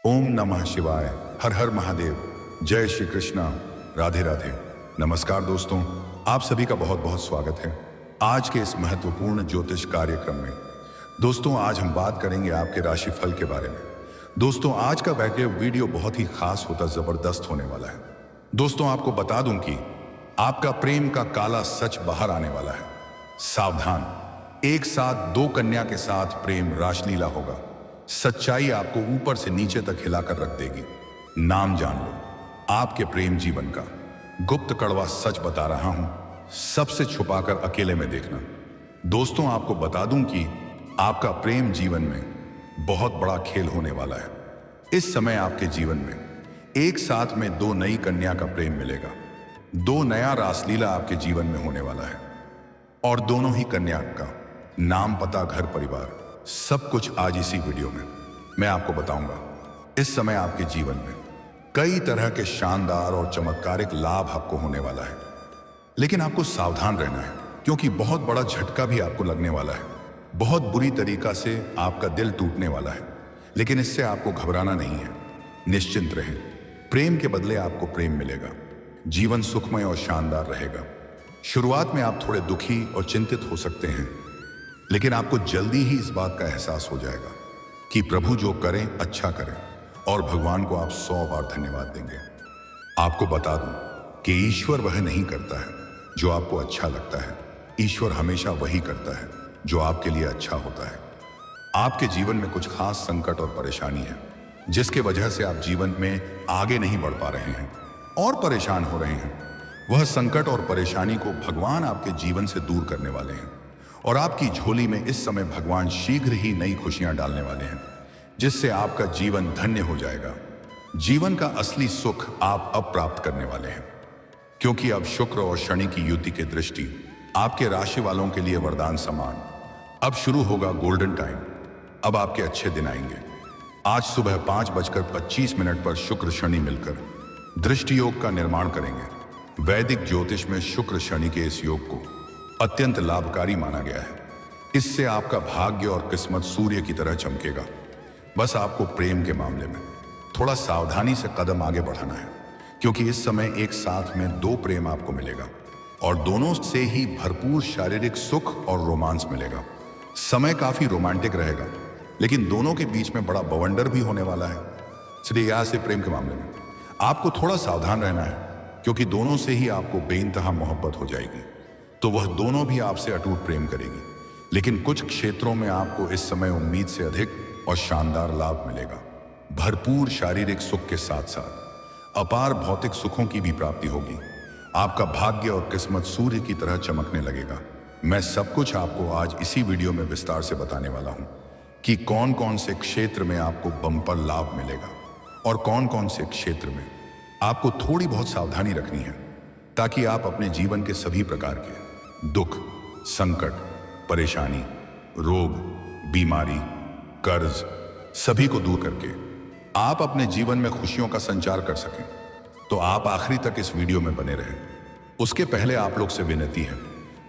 ओम नमः शिवाय। हर हर महादेव। जय श्री कृष्णा। राधे राधे। नमस्कार दोस्तों, आप सभी का बहुत बहुत स्वागत है आज के इस महत्वपूर्ण ज्योतिष कार्यक्रम में। दोस्तों, आज हम बात करेंगे आपके राशिफल के बारे में। दोस्तों, आज का वीडियो बहुत ही खास होता, जबरदस्त होने वाला है। दोस्तों, आपको बता दूं कि आपका प्रेम का काला सच बाहर आने वाला है। सावधान, एक साथ दो कन्या के साथ प्रेम रासलीला होगा। सच्चाई आपको ऊपर से नीचे तक हिलाकर रख देगी। नाम जान लो, आपके प्रेम जीवन का गुप्त कड़वा सच बता रहा हूं, सबसे छुपाकर अकेले में देखना। दोस्तों, आपको बता दूं कि आपका प्रेम जीवन में बहुत बड़ा खेल होने वाला है। इस समय आपके जीवन में एक साथ में दो नई कन्या का प्रेम मिलेगा। दो नया रासलीला आपके जीवन में होने वाला है और दोनों ही कन्या का नाम, पता, घर परिवार सब कुछ आज इसी वीडियो में मैं आपको बताऊंगा। इस समय आपके जीवन में कई तरह के शानदार और चमत्कारिक लाभ आपको होने वाला है, लेकिन आपको सावधान रहना है क्योंकि बहुत बड़ा झटका भी आपको लगने वाला है। बहुत बुरी तरीका से आपका दिल टूटने वाला है, लेकिन इससे आपको घबराना नहीं है। निश्चिंत रहें, प्रेम के बदले आपको प्रेम मिलेगा। जीवन सुखमय और शानदार रहेगा। शुरुआत में आप थोड़े दुखी और चिंतित हो सकते हैं, लेकिन आपको जल्दी ही इस बात का एहसास हो जाएगा कि प्रभु जो करें अच्छा करें और भगवान को आप 100 बार धन्यवाद देंगे। आपको बता दूं कि ईश्वर वह नहीं करता है जो आपको अच्छा लगता है। ईश्वर हमेशा वही करता है जो आपके लिए अच्छा होता है। आपके जीवन में कुछ खास संकट और परेशानी है, जिसके वजह से आप जीवन में आगे नहीं बढ़ पा रहे हैं और परेशान हो रहे हैं। वह संकट और परेशानी को भगवान आपके जीवन से दूर करने वाले हैं और आपकी झोली में इस समय भगवान शीघ्र ही नई खुशियां डालने वाले हैं, जिससे आपका जीवन धन्य हो जाएगा। जीवन का असली सुख आप अब प्राप्त करने वाले हैं, क्योंकि अब शुक्र और शनि की युति की दृष्टि आपके राशि वालों के लिए वरदान समान। अब शुरू होगा गोल्डन टाइम। अब आपके अच्छे दिन आएंगे। आज सुबह 5:25 पर शुक्र शनि मिलकर दृष्टि योग का निर्माण करेंगे। वैदिक ज्योतिष में शुक्र शनि के इस योग को अत्यंत लाभकारी माना गया है। इससे आपका भाग्य और किस्मत सूर्य की तरह चमकेगा। बस आपको प्रेम के मामले में थोड़ा सावधानी से कदम आगे बढ़ाना है, क्योंकि इस समय एक साथ में दो प्रेम आपको मिलेगा और दोनों से ही भरपूर शारीरिक सुख और रोमांस मिलेगा। समय काफी रोमांटिक रहेगा, लेकिन दोनों के बीच में बड़ा बवंडर भी होने वाला है। इसलिए यहां से प्रेम के मामले में आपको थोड़ा सावधान रहना है, क्योंकि दोनों से ही आपको बेइंतहा मोहब्बत हो जाएगी। तो वह दोनों भी आपसे अटूट प्रेम करेगी, लेकिन कुछ क्षेत्रों में आपको इस समय उम्मीद से अधिक और शानदार लाभ मिलेगा। भरपूर शारीरिक सुख के साथ साथ अपार भौतिक सुखों की भी प्राप्ति होगी। आपका भाग्य और किस्मत सूर्य की तरह चमकने लगेगा। मैं सब कुछ आपको आज इसी वीडियो में विस्तार से बताने वाला हूं कि कौन कौन से क्षेत्र में आपको बम्पर लाभ मिलेगा और कौन कौन से क्षेत्र में आपको थोड़ी बहुत सावधानी रखनी है, ताकि आप अपने जीवन के सभी प्रकार के दुख, संकट, परेशानी, रोग, बीमारी, कर्ज सभी को दूर करके आप अपने जीवन में खुशियों का संचार कर सकें। तो आप आखिरी तक इस वीडियो में बने रहें। उसके पहले आप लोग से विनती है,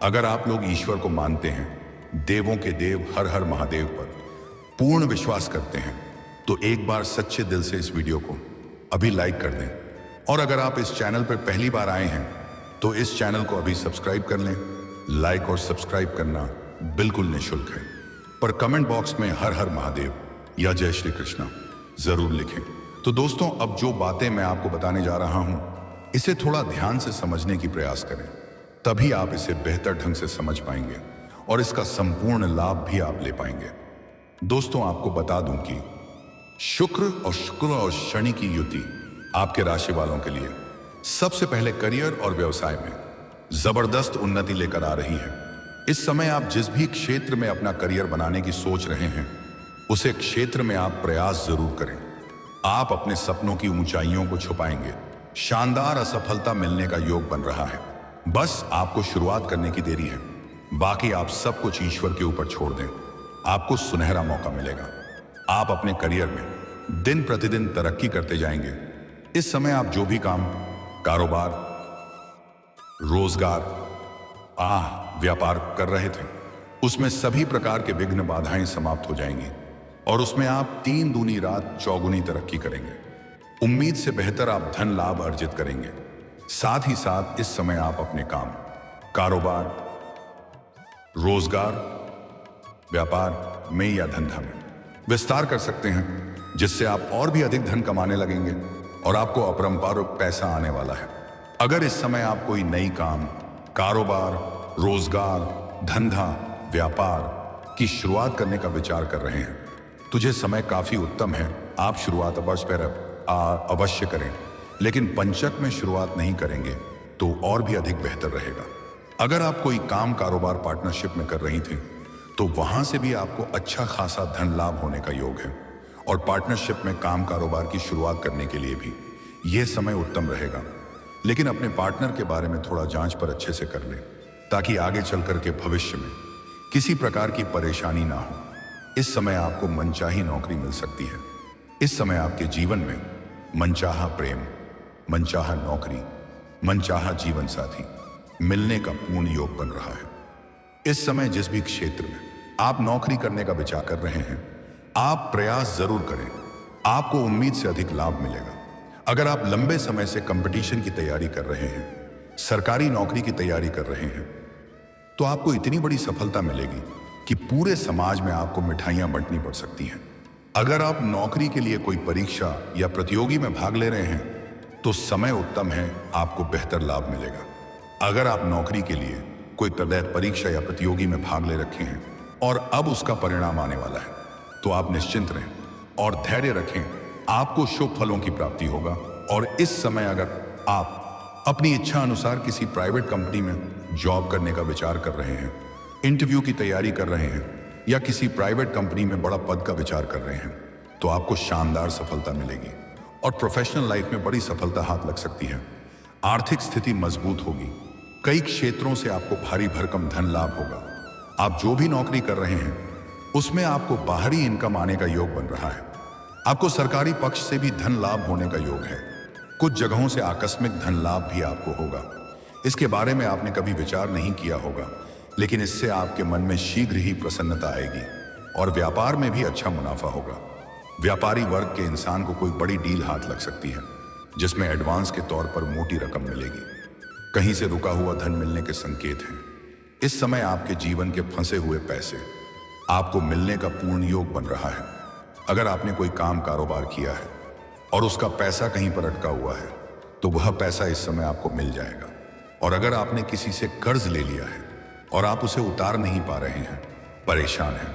अगर आप लोग ईश्वर को मानते हैं, देवों के देव हर हर महादेव पर पूर्ण विश्वास करते हैं, तो एक बार सच्चे दिल से इस वीडियो को अभी लाइक कर दें। और अगर आप इस चैनल पर पहली बार आए हैं तो इस चैनल को अभी सब्सक्राइब कर लें। लाइक और सब्सक्राइब करना बिल्कुल निःशुल्क है, पर कमेंट बॉक्स में हर हर महादेव या जय श्री कृष्णा जरूर लिखें। तो दोस्तों, अब जो बातें मैं आपको बताने जा रहा हूं, इसे थोड़ा ध्यान से समझने की प्रयास करें, तभी आप इसे बेहतर ढंग से समझ पाएंगे और इसका संपूर्ण लाभ भी आप ले पाएंगे। दोस्तों, आपको बता दूं कि शुक्र और शनि की युति आपके राशि वालों के लिए सबसे पहले करियर और व्यवसाय में जबरदस्त उन्नति लेकर आ रही है। इस समय आप जिस भी क्षेत्र में अपना करियर बनाने की सोच रहे हैं, उसे क्षेत्र में आप प्रयास जरूर करें। आप अपने सपनों की ऊंचाइयों को छुपाएंगे। शानदार असफलता मिलने का योग बन रहा है। बस आपको शुरुआत करने की देरी है। बाकी आप सब कुछ ईश्वर के ऊपर छोड़ दें, आपको सुनहरा मौका मिलेगा। आप अपने करियर में दिन प्रतिदिन तरक्की करते जाएंगे। इस समय आप जो भी काम, कारोबार, रोजगार, व्यापार कर रहे थे, उसमें सभी प्रकार के विघ्न बाधाएं समाप्त हो जाएंगी। और उसमें आप 3 दूनी रात चौगुनी तरक्की करेंगे। उम्मीद से बेहतर आप धन लाभ अर्जित करेंगे। साथ ही साथ इस समय आप अपने काम, कारोबार, रोजगार, व्यापार में या धंधा में विस्तार कर सकते हैं, जिससे आप और भी अधिक धन कमाने लगेंगे और आपको अपरंपार पैसा आने वाला है। अगर इस समय आप कोई नई काम, कारोबार, रोजगार, धंधा, व्यापार की शुरुआत करने का विचार कर रहे हैं तो ये समय काफी उत्तम है। आप शुरुआत अवश्य करें, लेकिन पंचक में शुरुआत नहीं करेंगे तो और भी अधिक बेहतर रहेगा। अगर आप कोई काम, कारोबार पार्टनरशिप में कर रही थी तो वहां से भी आपको अच्छा खासा धन लाभ होने का योग है और पार्टनरशिप में काम, कारोबार की शुरुआत करने के लिए भी यह समय उत्तम रहेगा। लेकिन अपने पार्टनर के बारे में थोड़ा जांच पर अच्छे से कर लें, ताकि आगे चलकर के भविष्य में किसी प्रकार की परेशानी ना हो। इस समय आपको मनचाही नौकरी मिल सकती है। इस समय आपके जीवन में मनचाहा प्रेम, मनचाहा नौकरी, मनचाहा जीवन साथी मिलने का पूर्ण योग बन रहा है। इस समय जिस भी क्षेत्र में आप नौकरी करने का विचार कर रहे हैं, आप प्रयास जरूर करें, आपको उम्मीद से अधिक लाभ मिलेगा। अगर आप लंबे समय से कंपटीशन की तैयारी कर रहे हैं, सरकारी नौकरी की तैयारी कर रहे हैं, तो आपको इतनी बड़ी सफलता मिलेगी कि पूरे समाज में आपको मिठाइयां बंटनी पड़ सकती हैं। अगर आप नौकरी के लिए कोई परीक्षा या प्रतियोगी में भाग ले रहे हैं तो समय उत्तम है, आपको बेहतर लाभ मिलेगा। अगर आप नौकरी के लिए कोई परीक्षा या प्रतियोगी में भाग ले रखे हैं और अब उसका परिणाम आने वाला है, तो आप निश्चिंत रहें और धैर्य रखें, आपको शुभ फलों की प्राप्ति होगा। और इस समय अगर आप अपनी इच्छा अनुसार किसी प्राइवेट कंपनी में जॉब करने का विचार कर रहे हैं, इंटरव्यू की तैयारी कर रहे हैं या किसी प्राइवेट कंपनी में बड़ा पद का विचार कर रहे हैं, तो आपको शानदार सफलता मिलेगी और प्रोफेशनल लाइफ में बड़ी सफलता हाथ लग सकती है। आर्थिक स्थिति मजबूत होगी। कई क्षेत्रों से आपको भारी भरकम धन लाभ होगा। आप जो भी नौकरी कर रहे हैं उसमें आपको बाहरी इनकम आने का योग बन रहा है। आपको सरकारी पक्ष से भी धन लाभ होने का योग है। कुछ जगहों से आकस्मिक धन लाभ भी आपको होगा। इसके बारे में आपने कभी विचार नहीं किया होगा, लेकिन इससे आपके मन में शीघ्र ही प्रसन्नता आएगी और व्यापार में भी अच्छा मुनाफा होगा। व्यापारी वर्ग के इंसान को कोई बड़ी डील हाथ लग सकती है, जिसमें एडवांस के तौर पर मोटी रकम मिलेगी। कहीं से रुका हुआ धन मिलने के संकेत हैं। इस समय आपके जीवन के फंसे हुए पैसे आपको मिलने का पूर्ण योग बन रहा है। अगर आपने कोई काम, कारोबार किया है और उसका पैसा कहीं पर अटका हुआ है, तो वह पैसा इस समय आपको मिल जाएगा। और अगर आपने किसी से कर्ज ले लिया है और आप उसे उतार नहीं पा रहे हैं, परेशान हैं,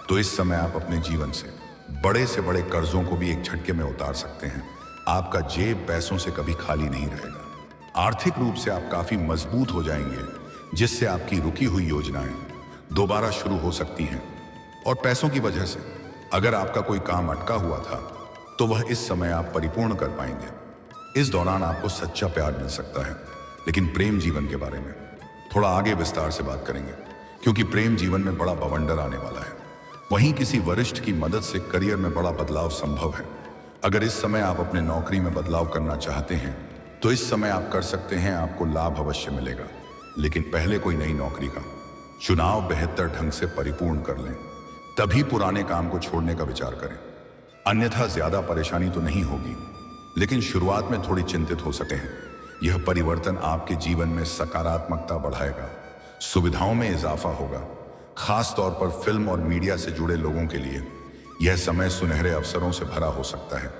तो इस समय आप अपने जीवन से बड़े कर्जों को भी एक झटके में उतार सकते हैं। आपका जेब पैसों से कभी खाली नहीं रहेगा। आर्थिक रूप से आप काफी मजबूत हो जाएंगे, जिससे आपकी रुकी हुई योजनाएं दोबारा शुरू हो सकती हैं। और पैसों की वजह से अगर आपका कोई काम अटका हुआ था, तो वह इस समय आप परिपूर्ण कर पाएंगे। इस दौरान आपको सच्चा प्यार मिल सकता है। लेकिन प्रेम जीवन के बारे में थोड़ा आगे विस्तार से बात करेंगे, क्योंकि प्रेम जीवन में बड़ा बवंडर आने वाला है। वहीं किसी वरिष्ठ की मदद से करियर में बड़ा बदलाव संभव है। अगर इस समय आप अपने नौकरी में बदलाव करना चाहते हैं, तो इस समय आप कर सकते हैं, आपको लाभ अवश्य मिलेगा। लेकिन पहले कोई नई नौकरी का चुनाव बेहतर ढंग से परिपूर्ण कर लें, तभी पुराने काम को छोड़ने का विचार करें। अन्यथा ज्यादा परेशानी तो नहीं होगी, लेकिन शुरुआत में थोड़ी चिंतित हो सकते हैं। यह परिवर्तन आपके जीवन में सकारात्मकता बढ़ाएगा, सुविधाओं में इजाफा होगा। खास तौर पर फिल्म और मीडिया से जुड़े लोगों के लिए यह समय सुनहरे अवसरों से भरा हो सकता है।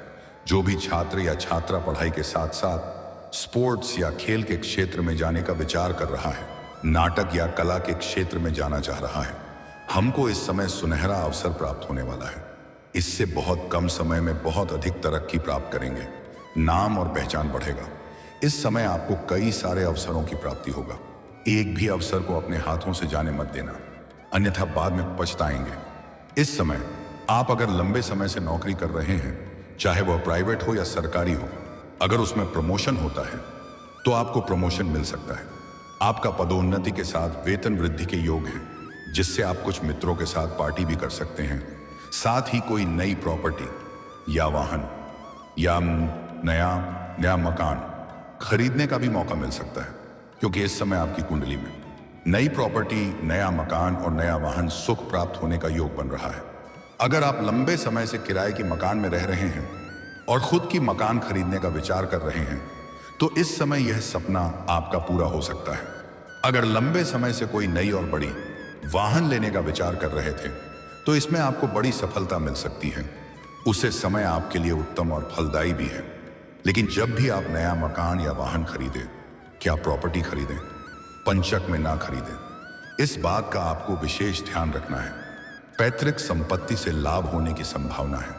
जो भी छात्र या छात्रा पढ़ाई के साथ साथ स्पोर्ट्स या खेल के क्षेत्र में जाने का विचार कर रहा है, नाटक या कला के क्षेत्र में जाना चाह रहा है, हमको इस समय सुनहरा अवसर प्राप्त होने वाला है। इससे बहुत कम समय में बहुत अधिक तरक्की प्राप्त करेंगे, नाम और पहचान बढ़ेगा। इस समय आपको कई सारे अवसरों की प्राप्ति होगा। एक भी अवसर को अपने हाथों से जाने मत देना, अन्यथा बाद में पछताएंगे। इस समय आप अगर लंबे समय से नौकरी कर रहे हैं, चाहे वह प्राइवेट हो या सरकारी हो, अगर उसमें प्रमोशन होता है तो आपको प्रमोशन मिल सकता है। आपका पदोन्नति के साथ वेतन वृद्धि के योग हैं, जिससे आप कुछ मित्रों के साथ पार्टी भी कर सकते हैं। साथ ही कोई नई प्रॉपर्टी या वाहन या नया मकान खरीदने का भी मौका मिल सकता है, क्योंकि इस समय आपकी कुंडली में नई प्रॉपर्टी, नया मकान और नया वाहन सुख प्राप्त होने का योग बन रहा है। अगर आप लंबे समय से किराए की मकान में रह रहे हैं और खुद की मकान खरीदने का विचार कर रहे हैं, तो इस समय यह सपना आपका पूरा हो सकता है। अगर लंबे समय से कोई नई और बड़ी वाहन लेने का विचार कर रहे थे, तो इसमें आपको बड़ी सफलता मिल सकती है। उसे समय आपके लिए उत्तम और फलदायी भी है। लेकिन जब भी आप नया मकान या वाहन खरीदें, क्या प्रॉपर्टी खरीदें, पंचक में ना खरीदें। इस बात का आपको विशेष ध्यान रखना है। पैतृक संपत्ति से लाभ होने की संभावना है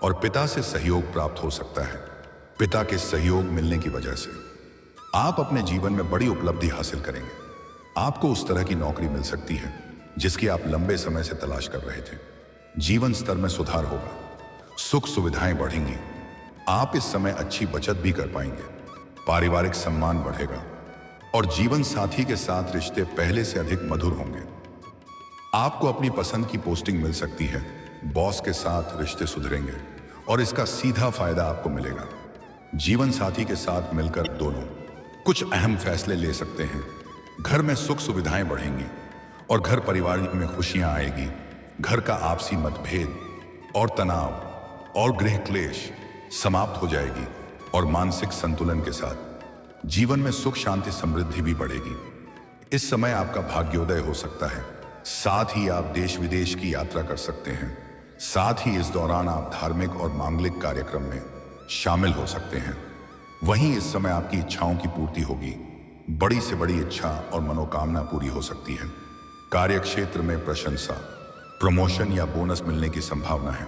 और पिता से सहयोग प्राप्त हो सकता है। पिता के सहयोग मिलने की वजह से आप अपने जीवन में बड़ी उपलब्धि हासिल करेंगे। आपको उस तरह की नौकरी मिल सकती है जिसकी आप लंबे समय से तलाश कर रहे थे। जीवन स्तर में सुधार होगा, सुख सुविधाएं बढ़ेंगी। आप इस समय अच्छी बचत भी कर पाएंगे। पारिवारिक सम्मान बढ़ेगा और जीवन साथी के साथ रिश्ते पहले से अधिक मधुर होंगे। आपको अपनी पसंद की पोस्टिंग मिल सकती है। बॉस के साथ रिश्ते सुधरेंगे और इसका सीधा फायदा आपको मिलेगा। जीवन साथी के साथ मिलकर दोनों कुछ अहम फैसले ले सकते हैं। घर में सुख सुविधाएं बढ़ेंगी और घर परिवार में खुशियां आएगी। घर का आपसी मतभेद और तनाव और गृह क्लेश समाप्त हो जाएगी और मानसिक संतुलन के साथ जीवन में सुख शांति समृद्धि भी बढ़ेगी। इस समय आपका भाग्योदय हो सकता है। साथ ही आप देश विदेश की यात्रा कर सकते हैं। साथ ही इस दौरान आप धार्मिक और मांगलिक कार्यक्रम में शामिल हो सकते हैं। वहीं इस समय आपकी इच्छाओं की पूर्ति होगी। बड़ी से बड़ी इच्छा और मनोकामना पूरी हो सकती है। कार्य क्षेत्र में प्रशंसा, प्रमोशन या बोनस मिलने की संभावना है।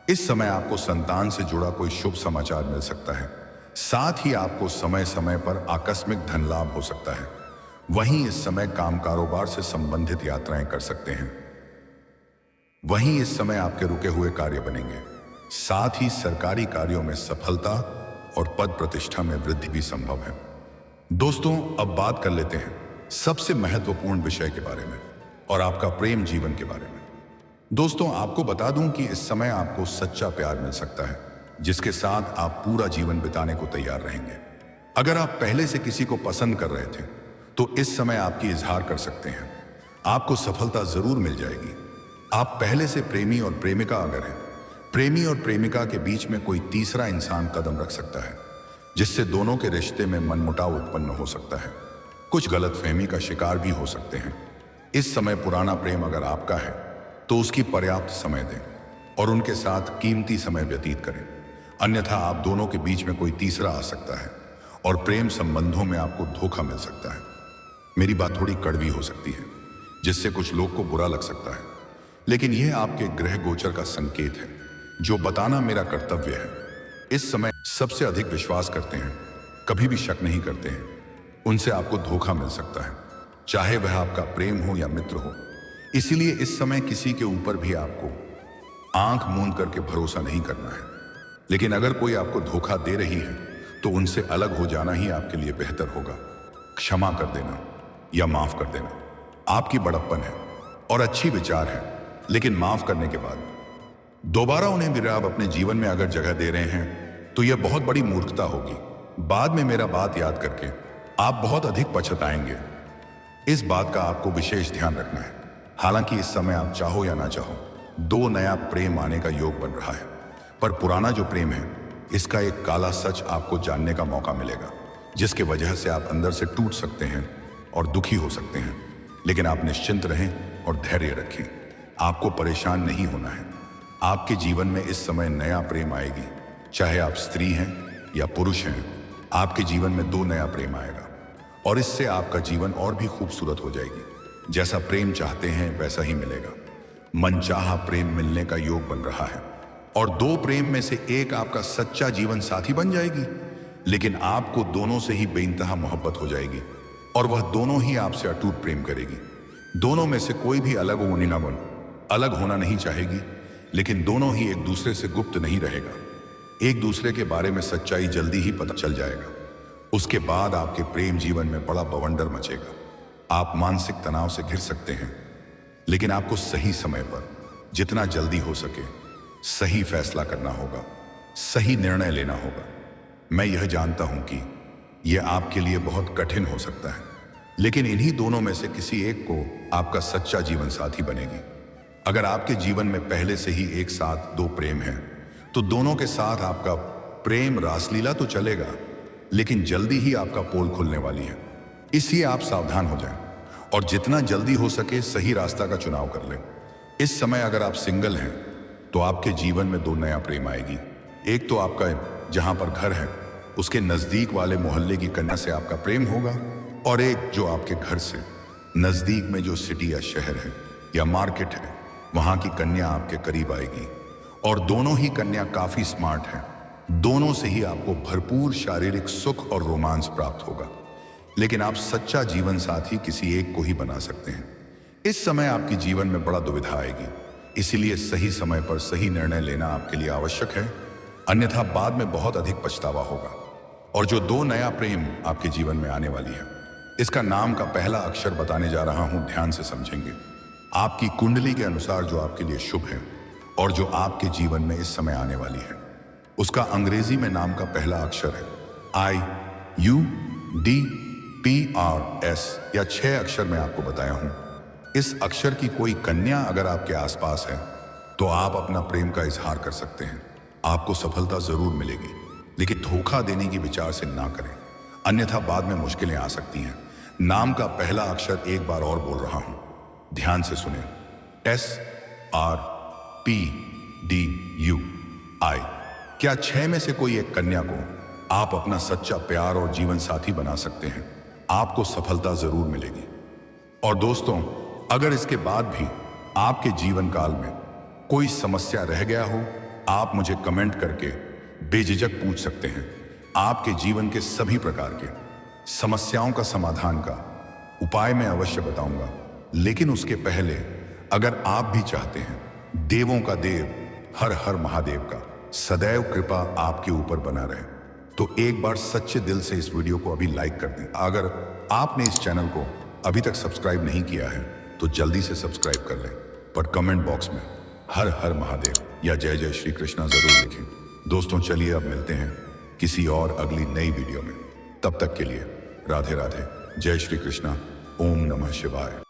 इस समय आपको संतान से जुड़ा कोई शुभ समाचार मिल सकता है। साथ ही आपको समय समय पर आकस्मिक धन लाभ हो सकता है। वहीं इस समय काम कारोबार से संबंधित यात्राएं कर सकते हैं। वहीं इस समय आपके रुके हुए कार्य बनेंगे। साथ ही सरकारी कार्यों में सफलता और पद प्रतिष्ठा में वृद्धि भी संभव है। दोस्तों, अब बात कर लेते हैं सबसे महत्वपूर्ण विषय के बारे में और आपका प्रेम जीवन के बारे में। दोस्तों, आपको बता दूं कि इस समय आपको सच्चा प्यार मिल सकता है जिसके साथ आप पूरा जीवन बिताने को तैयार रहेंगे। अगर आप पहले से किसी को पसंद कर रहे थे तो इस समय आपकी इजहार कर सकते हैं। आपको सफलता जरूर मिल जाएगी। आप पहले से प्रेमी और प्रेमिका अगर हैं, प्रेमी और प्रेमिका के बीच में कोई तीसरा इंसान कदम रख सकता है जिससे दोनों के रिश्ते में मनमुटाव उत्पन्न हो सकता है। कुछ गलतफहमी का शिकार भी हो सकते हैं। इस समय पुराना प्रेम अगर आपका है तो उसकी पर्याप्त समय दें और उनके साथ कीमती समय व्यतीत करें। अन्यथा आप दोनों के बीच में कोई तीसरा आ सकता है और प्रेम संबंधों में आपको धोखा मिल सकता है। मेरी बात थोड़ी कड़वी हो सकती है जिससे कुछ लोग को बुरा लग सकता है, लेकिन यह आपके ग्रह गोचर का संकेत है जो बताना मेरा कर्तव्य है। इस समय सबसे अधिक विश्वास करते हैं, कभी भी शक नहीं करते हैं, उनसे आपको धोखा मिल सकता है, चाहे वह आपका प्रेम हो या मित्र हो। इसीलिए इस समय किसी के ऊपर भी आपको आंख मूंद करके भरोसा नहीं करना है। लेकिन अगर कोई आपको धोखा दे रही है तो उनसे अलग हो जाना ही आपके लिए बेहतर होगा। क्षमा कर देना या माफ कर देना आपकी बड़प्पन है और अच्छी विचार है, लेकिन माफ करने के बाद दोबारा उन्हें भी आप अपने जीवन में अगर जगह दे रहे हैं तो यह बहुत बड़ी मूर्खता होगी। बाद में मेरा बात याद करके आप बहुत अधिक पछताएंगे। इस बात का आपको विशेष ध्यान रखना है। हालांकि इस समय आप चाहो या ना चाहो, दो नया प्रेम आने का योग बन रहा है, पर पुराना जो प्रेम है इसका एक काला सच आपको जानने का मौका मिलेगा जिसके वजह से आप अंदर से टूट सकते हैं और दुखी हो सकते हैं। लेकिन आप निश्चिंत रहें और धैर्य रखें। आपको परेशान नहीं होना है। आपके जीवन में इस समय नया प्रेम आएगी। चाहे आप स्त्री हैं या पुरुष हैं, आपके जीवन में दो नया प्रेम आएगा और इससे आपका जीवन और भी खूबसूरत हो जाएगी। जैसा प्रेम चाहते हैं वैसा ही मिलेगा। मनचाहा प्रेम मिलने का योग बन रहा है और दो प्रेम में से एक आपका सच्चा जीवन साथी बन जाएगी। लेकिन आपको दोनों से ही बेइंतहा मोहब्बत हो जाएगी और वह दोनों ही आपसे अटूट प्रेम करेगी। दोनों में से कोई भी अलग होना नहीं चाहेगी, लेकिन दोनों ही एक दूसरे से गुप्त नहीं रहेगा। एक दूसरे के बारे में सच्चाई जल्दी ही पता चल जाएगा। उसके बाद आपके प्रेम जीवन में बड़ा बवंडर मचेगा। आप मानसिक तनाव से घिर सकते हैं, लेकिन आपको सही समय पर जितना जल्दी हो सके सही फैसला करना होगा, सही निर्णय लेना होगा। मैं यह जानता हूं कि यह आपके लिए बहुत कठिन हो सकता है, लेकिन इन्हीं दोनों में से किसी एक को आपका सच्चा जीवन साथी बनेगी। अगर आपके जीवन में पहले से ही एक साथ दो प्रेम हैं, तो दोनों के साथ आपका प्रेम रासलीला तो चलेगा, लेकिन जल्दी ही आपका पोल खुलने वाली है। इसलिए आप सावधान हो जाएं और जितना जल्दी हो सके सही रास्ता का चुनाव कर लें। इस समय अगर आप सिंगल हैं तो आपके जीवन में दो नया प्रेम आएगी। एक तो आपका जहां पर घर है उसके नजदीक वाले मोहल्ले की कन्या से आपका प्रेम होगा, और एक जो आपके घर से नजदीक में जो सिटी या शहर है या मार्केट है वहां की कन्या आपके करीब आएगी। और दोनों ही कन्या काफी स्मार्ट हैं। दोनों से ही आपको भरपूर शारीरिक सुख और रोमांस प्राप्त होगा, लेकिन आप सच्चा जीवन साथी किसी एक को ही बना सकते हैं। इस समय आपके जीवन में बड़ा दुविधा आएगी, इसीलिए सही समय पर सही निर्णय लेना आपके लिए आवश्यक है, अन्यथा बाद में बहुत अधिक पछतावा होगा। और जो दो नया प्रेम आपके जीवन में आने वाली है, इसका नाम का पहला अक्षर बताने जा रहा हूं, ध्यान से समझेंगे। आपकी कुंडली के अनुसार जो आपके लिए शुभ है और जो आपके जीवन में इस समय आने वाली है, उसका अंग्रेजी में नाम का पहला अक्षर है IUDPRS, या 6 अक्षर मैं आपको बताया हूं। इस अक्षर की कोई कन्या अगर आपके आसपास है तो आप अपना प्रेम का इजहार कर सकते हैं। आपको सफलता जरूर मिलेगी, लेकिन धोखा देने की विचार से ना करें, अन्यथा बाद में मुश्किलें आ सकती हैं। नाम का पहला अक्षर एक बार और बोल रहा हूं, ध्यान से सुने। SRPDUI। क्या 6 में से कोई एक कन्या को आप अपना सच्चा प्यार और जीवन साथी बना सकते हैं? आपको सफलता जरूर मिलेगी। और दोस्तों, अगर इसके बाद भी आपके जीवन काल में कोई समस्या रह गया हो, आप मुझे कमेंट करके बेझिझक पूछ सकते हैं। आपके जीवन के सभी प्रकार के समस्याओं का समाधान का उपाय मैं अवश्य बताऊंगा, लेकिन उसके पहले अगर आप भी चाहते हैं देवों का देव हर हर महादेव का सदैव कृपा आपके ऊपर बना रहे, तो एक बार सच्चे दिल से इस वीडियो को अभी लाइक कर दें। अगर आपने इस चैनल को अभी तक सब्सक्राइब नहीं किया है तो जल्दी से सब्सक्राइब कर लें, पर कमेंट बॉक्स में हर हर महादेव या जय जय श्री कृष्णा जरूर लिखें। दोस्तों, चलिए अब मिलते हैं किसी और अगली नई वीडियो में। तब तक के लिए राधे राधे, जय श्री कृष्णा, ओम नमः शिवाय।